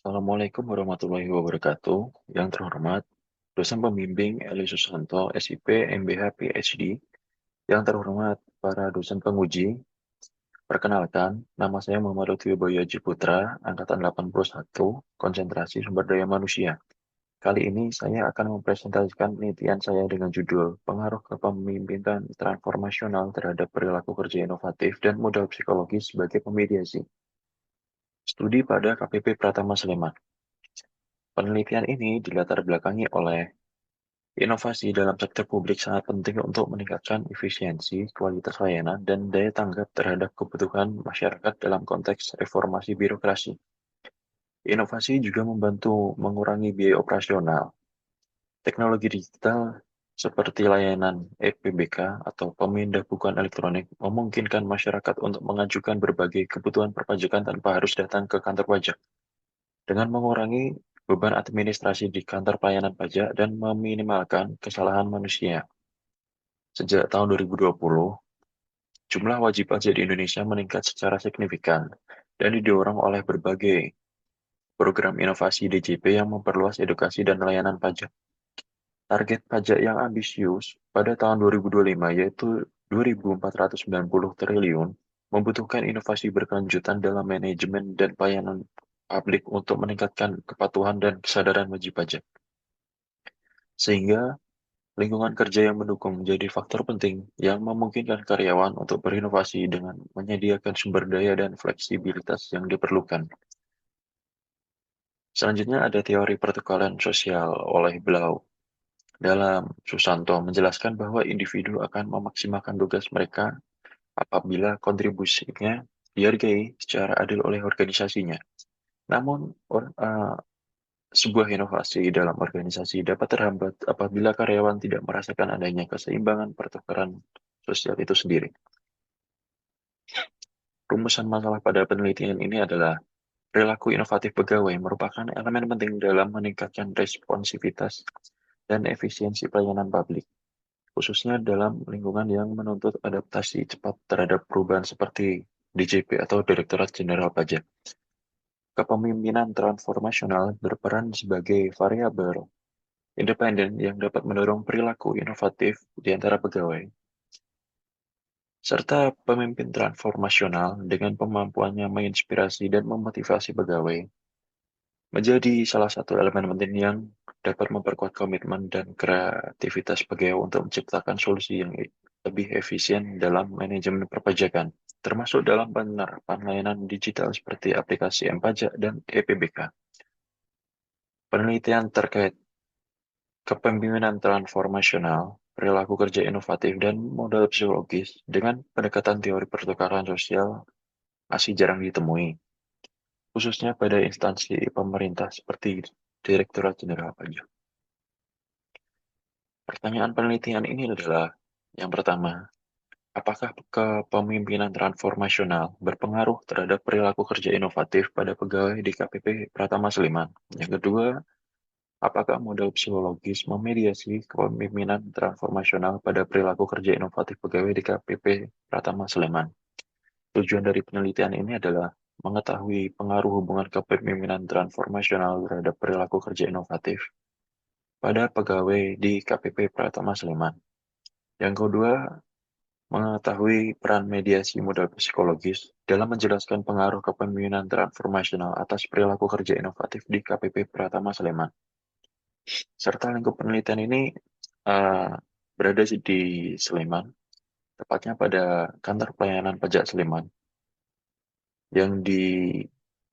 Assalamualaikum warahmatullahi wabarakatuh. Yang terhormat, dosen pembimbing Eli Susanto, SIP, MBH, PhD. Yang terhormat, para dosen penguji. Perkenalkan, nama saya Muhammad Lutfi Boyo Putra, Angkatan 81, Konsentrasi Sumber Daya Manusia. Kali ini saya akan mempresentasikan penelitian saya dengan judul Pengaruh Kepemimpinan Transformasional Terhadap Perilaku Kerja Inovatif dan Modal Psikologis sebagai Pemediasi. Studi pada KPP Pratama Sleman. Penelitian ini dilatar belakangi oleh inovasi dalam sektor publik sangat penting untuk meningkatkan efisiensi, kualitas layanan, dan daya tanggap terhadap kebutuhan masyarakat dalam konteks reformasi birokrasi. Inovasi juga membantu mengurangi biaya operasional. Teknologi digital seperti layanan EPBK atau pemindah bukuan elektronik memungkinkan masyarakat untuk mengajukan berbagai kebutuhan perpajakan tanpa harus datang ke kantor pajak, dengan mengurangi beban administrasi di kantor pelayanan pajak dan meminimalkan kesalahan manusia. Sejak tahun 2020, jumlah wajib pajak di Indonesia meningkat secara signifikan dan didorong oleh berbagai program inovasi DJP yang memperluas edukasi dan layanan pajak. Target pajak yang ambisius pada tahun 2025 yaitu 2.490 triliun membutuhkan inovasi berkelanjutan dalam manajemen dan pelayanan publik untuk meningkatkan kepatuhan dan kesadaran wajib pajak. Sehingga lingkungan kerja yang mendukung menjadi faktor penting yang memungkinkan karyawan untuk berinovasi dengan menyediakan sumber daya dan fleksibilitas yang diperlukan. Selanjutnya ada teori pertukaran sosial oleh Blau. Dalam Susanto menjelaskan bahwa individu akan memaksimalkan tugas mereka apabila kontribusinya dihargai secara adil oleh organisasinya. Namun, sebuah inovasi dalam organisasi dapat terhambat apabila karyawan tidak merasakan adanya keseimbangan pertukaran sosial itu sendiri. Rumusan masalah pada penelitian ini adalah perilaku inovatif pegawai merupakan elemen penting dalam meningkatkan responsivitas dan efisiensi pelayanan publik, khususnya dalam lingkungan yang menuntut adaptasi cepat terhadap perubahan seperti DJP atau Direktorat Jenderal Pajak. Kepemimpinan transformasional berperan sebagai variabel independen yang dapat mendorong perilaku inovatif di antara pegawai, serta pemimpin transformasional dengan kemampuannya menginspirasi dan memotivasi pegawai menjadi salah satu elemen penting yang dapat memperkuat komitmen dan kreativitas pegawai untuk menciptakan solusi yang lebih efisien dalam manajemen perpajakan, termasuk dalam penerapan layanan digital seperti aplikasi M-Pajak dan EPBK. Penelitian terkait kepemimpinan transformasional, perilaku kerja inovatif, dan modal psikologis dengan pendekatan teori pertukaran sosial masih jarang ditemui, khususnya pada instansi pemerintah seperti Direktorat Jenderal Pajak. Pertanyaan penelitian ini adalah, yang pertama, apakah kepemimpinan transformasional berpengaruh terhadap perilaku kerja inovatif pada pegawai di KPP Pratama Sleman? Yang kedua, apakah model psikologis memediasi kepemimpinan transformasional pada perilaku kerja inovatif pegawai di KPP Pratama Sleman? Tujuan dari penelitian ini adalah mengetahui pengaruh hubungan kepemimpinan transformasional terhadap perilaku kerja inovatif pada pegawai di KPP Pratama Sleman. Yang kedua, mengetahui peran mediasi modal psikologis dalam menjelaskan pengaruh kepemimpinan transformasional atas perilaku kerja inovatif di KPP Pratama Sleman. Serta lingkup penelitian ini uh, berada di Sleman, tepatnya pada kantor pelayanan pajak Sleman, yang di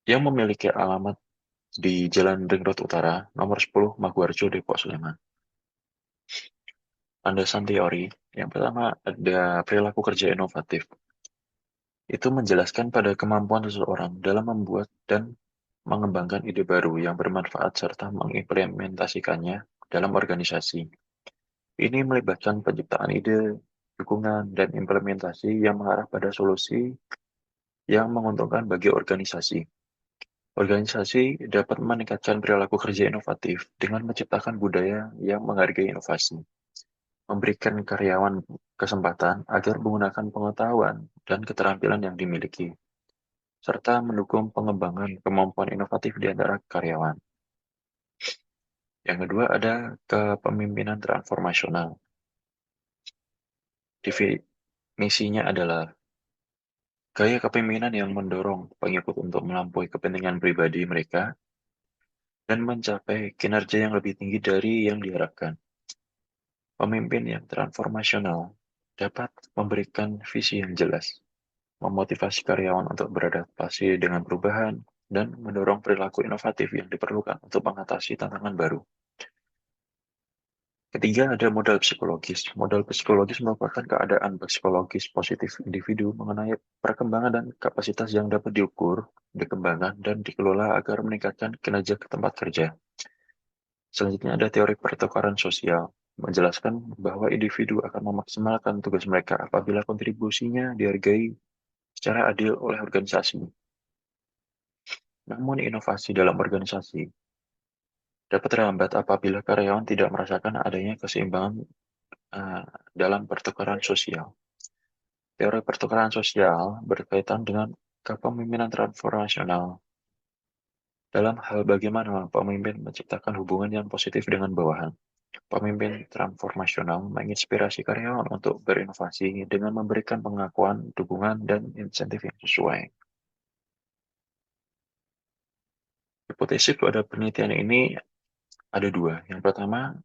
yang memiliki alamat di Jalan Ring Road Utara, nomor 10, Maguwarjo, Depok, Sleman. Landasan teori, yang pertama ada perilaku kerja inovatif. Itu menjelaskan pada kemampuan seseorang dalam membuat dan mengembangkan ide baru yang bermanfaat serta mengimplementasikannya dalam organisasi. Ini melibatkan penciptaan ide, dukungan, dan implementasi yang mengarah pada solusi yang menguntungkan bagi organisasi. Organisasi dapat meningkatkan perilaku kerja inovatif dengan menciptakan budaya yang menghargai inovasi, memberikan karyawan kesempatan agar menggunakan pengetahuan dan keterampilan yang dimiliki, serta mendukung pengembangan kemampuan inovatif di antara karyawan. Yang kedua ada kepemimpinan transformasional. Definisinya adalah gaya kepemimpinan yang mendorong pengikut untuk melampaui kepentingan pribadi mereka dan mencapai kinerja yang lebih tinggi dari yang diharapkan. Pemimpin yang transformasional dapat memberikan visi yang jelas, memotivasi karyawan untuk beradaptasi dengan perubahan, dan mendorong perilaku inovatif yang diperlukan untuk mengatasi tantangan baru. Ketiga, ada modal psikologis. Modal psikologis merupakan keadaan psikologis positif individu mengenai perkembangan dan kapasitas yang dapat diukur, dikembangkan, dan dikelola agar meningkatkan kinerja ke tempat kerja. Selanjutnya ada teori pertukaran sosial, menjelaskan bahwa individu akan memaksimalkan tugas mereka apabila kontribusinya dihargai secara adil oleh organisasi. Namun inovasi dalam organisasi dapat terhambat apabila karyawan tidak merasakan adanya keseimbangan dalam pertukaran sosial. Teori pertukaran sosial berkaitan dengan kepemimpinan transformasional dalam hal bagaimana pemimpin menciptakan hubungan yang positif dengan bawahan. Pemimpin transformasional menginspirasi karyawan untuk berinovasi dengan memberikan pengakuan, dukungan, dan insentif yang sesuai. Hipotesis pada penelitian ini ada dua. Yang pertama,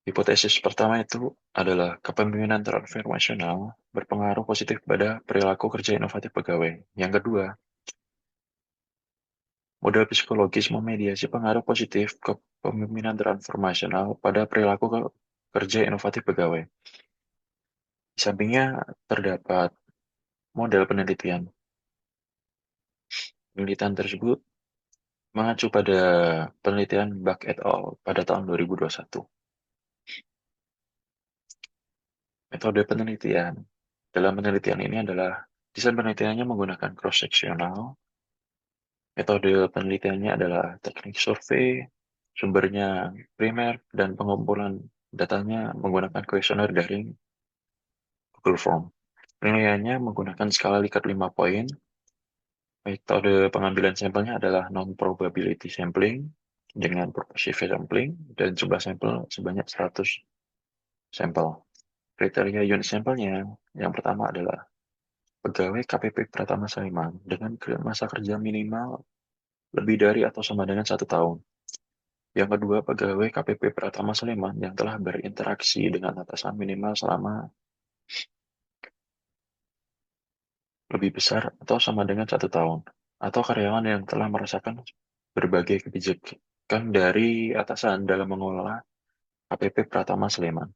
hipotesis pertama itu adalah kepemimpinan transformasional berpengaruh positif pada perilaku kerja inovatif pegawai. Yang kedua, model psikologis memediasi pengaruh positif kepemimpinan transformasional pada perilaku kerja inovatif pegawai. Di sampingnya terdapat model penelitian. Penelitian tersebut mengacu pada penelitian Buck et al. Pada tahun 2021. Metode penelitian. Dalam penelitian ini adalah desain penelitiannya menggunakan cross-sectional. Metode penelitiannya adalah teknik survei, sumbernya primer, dan pengumpulan datanya menggunakan kuesioner daring Google Form. Penilaiannya menggunakan skala Likert 5 poin. Metode pengambilan sampelnya adalah non-probability sampling dengan purposive sampling dan jumlah sampel sebanyak 100 sampel. Kriteria unit sampelnya yang pertama adalah pegawai KPP Pratama Saliman dengan masa kerja minimal lebih dari atau sama dengan 1 tahun. Yang kedua, pegawai KPP Pratama Sleman yang telah berinteraksi dengan atasan minimal selama lebih besar atau sama dengan 1 tahun. Atau karyawan yang telah merasakan berbagai kebijakan dari atasan dalam mengelola KPP Pratama Sleman.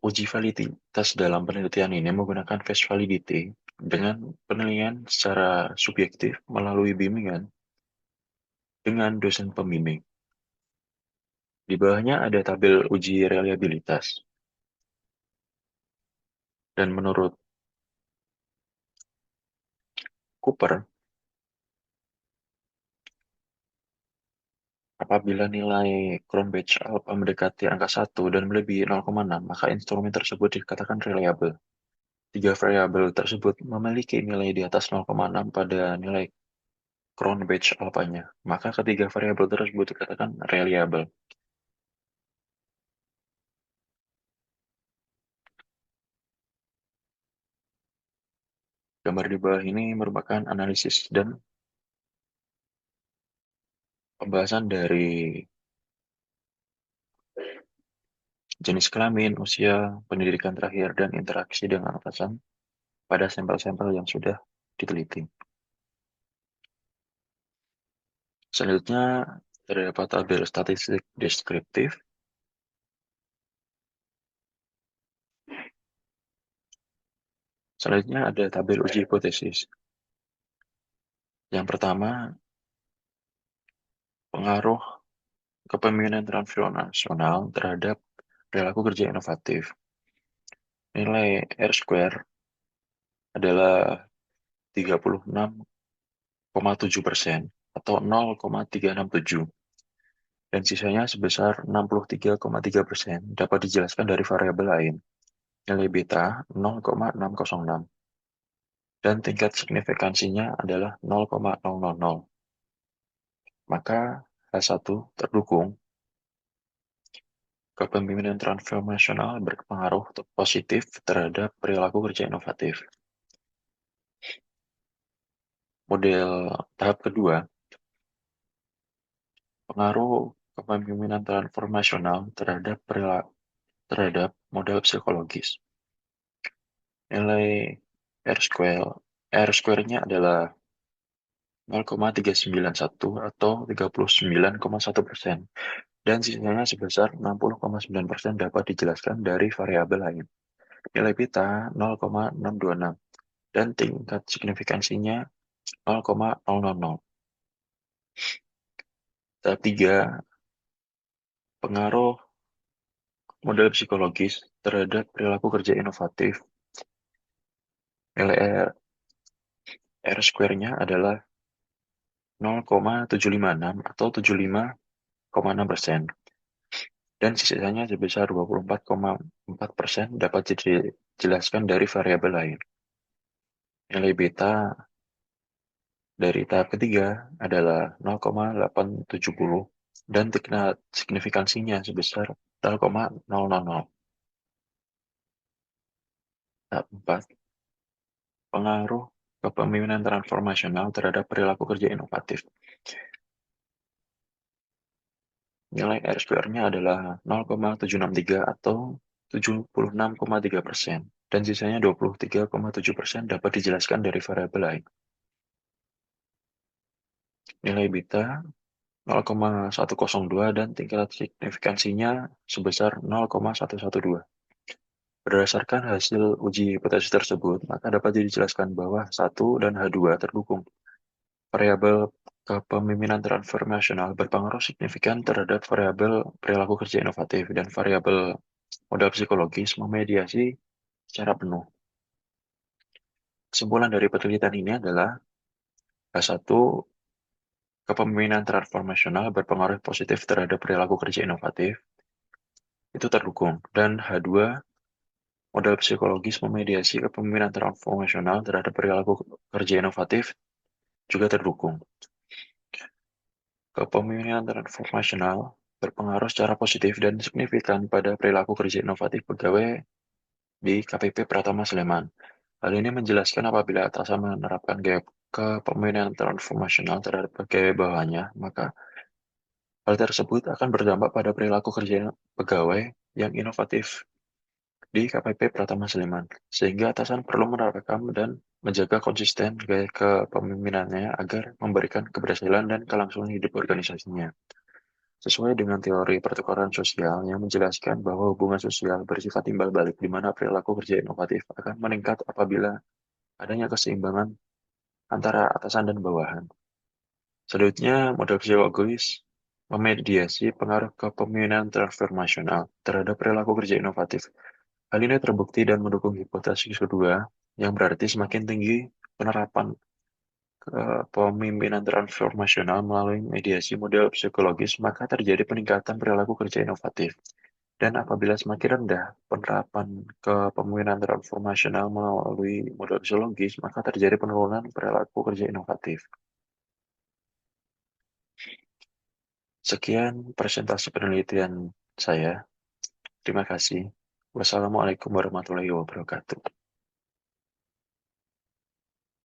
Uji validitas dalam penelitian ini menggunakan face validity dengan penilaian secara subjektif melalui bimbingan dengan dosen pembimbing. Di bawahnya ada tabel uji reliabilitas. Dan menurut Cooper, apabila nilai Cronbach alpha mendekati angka 1 dan melebihi 0,6, maka instrumen tersebut dikatakan reliable. Tiga variabel tersebut memiliki nilai di atas 0,6 pada nilai Cronbach alpha-nya, maka ketiga variabel tersebut dikatakan reliable. Gambar di bawah ini merupakan analisis dan pembahasan dari jenis kelamin, usia, pendidikan terakhir, dan interaksi dengan atasan pada sampel-sampel yang sudah diteliti. Selanjutnya, terdapat tabel statistik deskriptif. Selanjutnya ada tabel uji hipotesis. Yang pertama, pengaruh kepemimpinan transnasional terhadap perilaku kerja inovatif. Nilai R-square adalah 36,7% atau 0,367 dan sisanya sebesar 63,3% dapat dijelaskan dari variabel lain. nilai beta 0,606, dan tingkat signifikansinya adalah 0,000. Maka H1 terdukung. Kepemimpinan transformasional berpengaruh positif terhadap perilaku kerja inovatif. Model tahap kedua, pengaruh kepemimpinan transformasional terhadap model psikologis. Nilai R square-nya adalah 0,391 atau 39,1%, dan sisanya sebesar 60,9% dapat dijelaskan dari variabel lain. Nilai beta 0,626, dan tingkat signifikansinya 0,000. Tahap 3, pengaruh model psikologis terhadap perilaku kerja inovatif. Nilai R square-nya adalah 0,756 atau 75,6%, dan sisanya sebesar 24,4% dapat dijelaskan dari variabel lain. Nilai beta dari tahap ketiga adalah 0,870, dan tingkat signifikansinya sebesar 0,000. Tahap 4, pengaruh kepemimpinan transformasional terhadap perilaku kerja inovatif. Nilai R square-nya adalah 0,763 atau 76,3%, dan sisanya 23,7% dapat dijelaskan dari variabel lain. Nilai beta 0,102, dan tingkat signifikansinya sebesar 0,112. Berdasarkan hasil uji hipotesis tersebut, maka dapat dijelaskan bahwa 1 dan H2 terdukung. Variabel kepemimpinan transformasional berpengaruh signifikan terhadap variabel perilaku kerja inovatif, dan variabel modal psikologis memediasi secara penuh. Kesimpulan dari penelitian ini adalah H1, kepemimpinan transformasional berpengaruh positif terhadap perilaku kerja inovatif, itu terdukung. Dan H2, modal psikologis memediasi kepemimpinan transformasional terhadap perilaku kerja inovatif, juga terdukung. Kepemimpinan transformasional berpengaruh secara positif dan signifikan pada perilaku kerja inovatif pegawai di KPP Pratama Sleman. Hal ini menjelaskan apabila atasan menerapkan gaya kepemimpinan transformasional terhadap pegawai bawahannya, maka hal tersebut akan berdampak pada perilaku kerja pegawai yang inovatif di KPP Pratama Sleman, sehingga atasan perlu menerapkan dan menjaga konsisten gaya kepemimpinannya agar memberikan keberhasilan dan kelangsungan hidup organisasinya. Sesuai dengan teori pertukaran sosial yang menjelaskan bahwa hubungan sosial bersifat timbal balik, di mana perilaku kerja inovatif akan meningkat apabila adanya keseimbangan antara atasan dan bawahan. Selanjutnya, model psikologis memediasi pengaruh kepemimpinan transformasional terhadap perilaku kerja inovatif. Hal ini terbukti dan mendukung hipotesis kedua, yang berarti semakin tinggi penerapan kepemimpinan transformasional melalui mediasi model psikologis, maka terjadi peningkatan perilaku kerja inovatif. Dan apabila semakin rendah penerapan kepemimpinan transformasional melalui model psikologis, maka terjadi penurunan perilaku kerja inovatif. Sekian presentasi penelitian saya. Terima kasih. Wassalamualaikum warahmatullahi wabarakatuh.